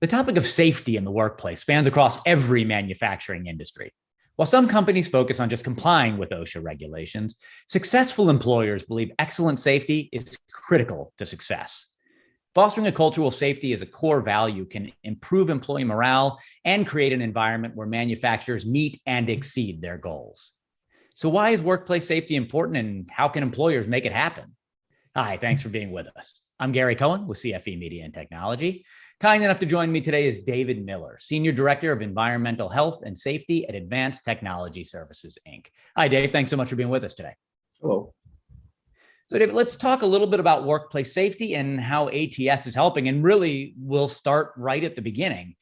The topic of safety in the workplace spans across every manufacturing industry. While some companies focus on just complying with OSHA regulations, successful employers believe excellent safety is critical to success. Fostering a culture where safety is a core value can improve employee morale and create an environment where manufacturers meet and exceed their goals. So why is workplace safety important, and how can employers make it happen? Hi, thanks for being with us. I'm Gary Cohen with CFE Media and Technology. Kind enough to join me today is David Miller, Senior Director of Environmental Health and Safety at Advanced Technology Services, Inc. Hi, Dave. Thanks so much for being with us today. Hello. So, David, let's talk a little bit about workplace safety and how ATS is helping. And really, we'll start right at the beginning.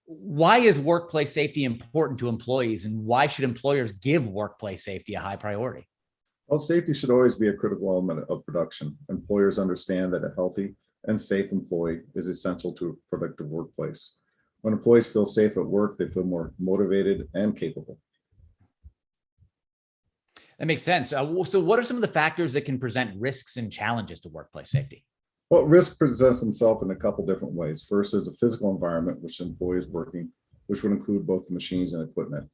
Why is workplace safety important to employees, and why should employers give workplace safety a high priority? Well, safety should always be a critical element of production. Employers understand that a healthy and safe employee is essential to a productive workplace. When employees feel safe at work, they feel more motivated and capable. That makes sense. So what are some of the factors that can present risks and challenges to workplace safety? Well, risk presents themselves in a couple different ways. First, there's a physical environment which the employee is working, which would include both the machines and equipment.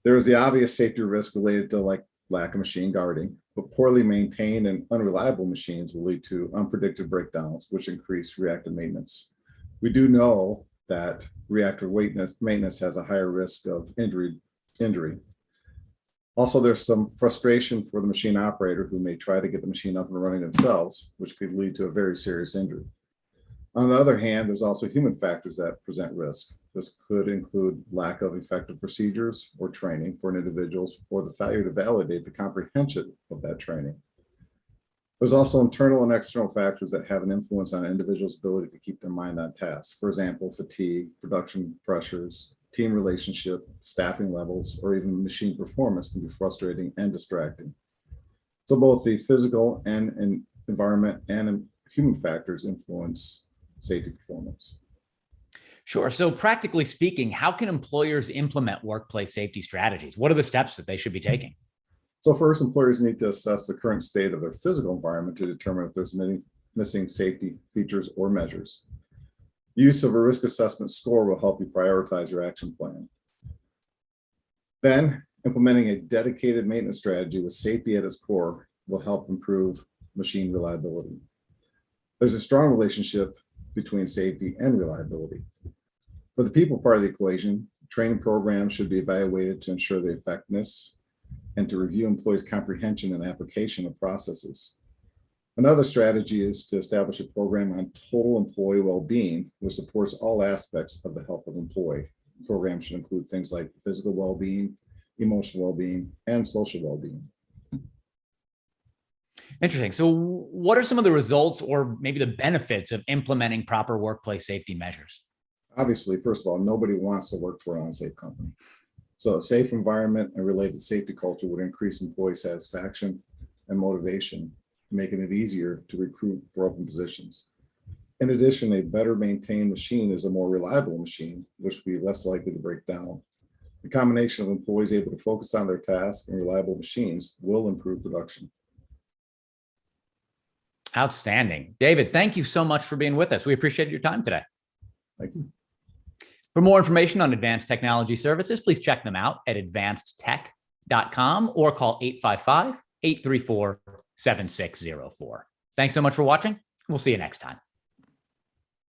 There is the obvious safety risk related to lack of machine guarding, but poorly maintained and unreliable machines will lead to unpredicted breakdowns, which increase reactive maintenance. We do know that reactive maintenance has a higher risk of injury. Also, there's some frustration for the machine operator who may try to get the machine up and running themselves, which could lead to a very serious injury. On the other hand, there's also human factors that present risk. This could include lack of effective procedures or training for an individual, or the failure to validate the comprehension of that training. There's also internal and external factors that have an influence on an individual's ability to keep their mind on task. For example, fatigue, production pressures, team relationship, staffing levels, or even machine performance can be frustrating and distracting. So both the physical and environment and human factors influence safety performance. Sure. So practically speaking, how can employers implement workplace safety strategies? What are the steps that they should be taking? So first, employers need to assess the current state of their physical environment to determine if there's many missing safety features or measures. Use of a risk assessment score will help you prioritize your action plan. Then, implementing a dedicated maintenance strategy with safety at its core will help improve machine reliability. There's a strong relationship between safety and reliability. For the people part of the equation, training programs should be evaluated to ensure the effectiveness and to review employees' comprehension and application of processes. Another strategy is to establish a program on total employee well-being, which supports all aspects of the health of employee. The program should include things like physical well-being, emotional well-being, and social well-being. Interesting. So what are some of the results or maybe the benefits of implementing proper workplace safety measures? Obviously, first of all, nobody wants to work for an unsafe company. So a safe environment and related safety culture would increase employee satisfaction and motivation, making it easier to recruit for open positions. In addition, a better maintained machine is a more reliable machine, which will be less likely to break down. The combination of employees able to focus on their tasks and reliable machines will improve production. Outstanding. David, thank you so much for being with us. We appreciate your time today. Thank you. For more information on Advanced Technology Services, please check them out at advancedtech.com or call 855-834-7604. Thanks so much for watching. We'll see you next time.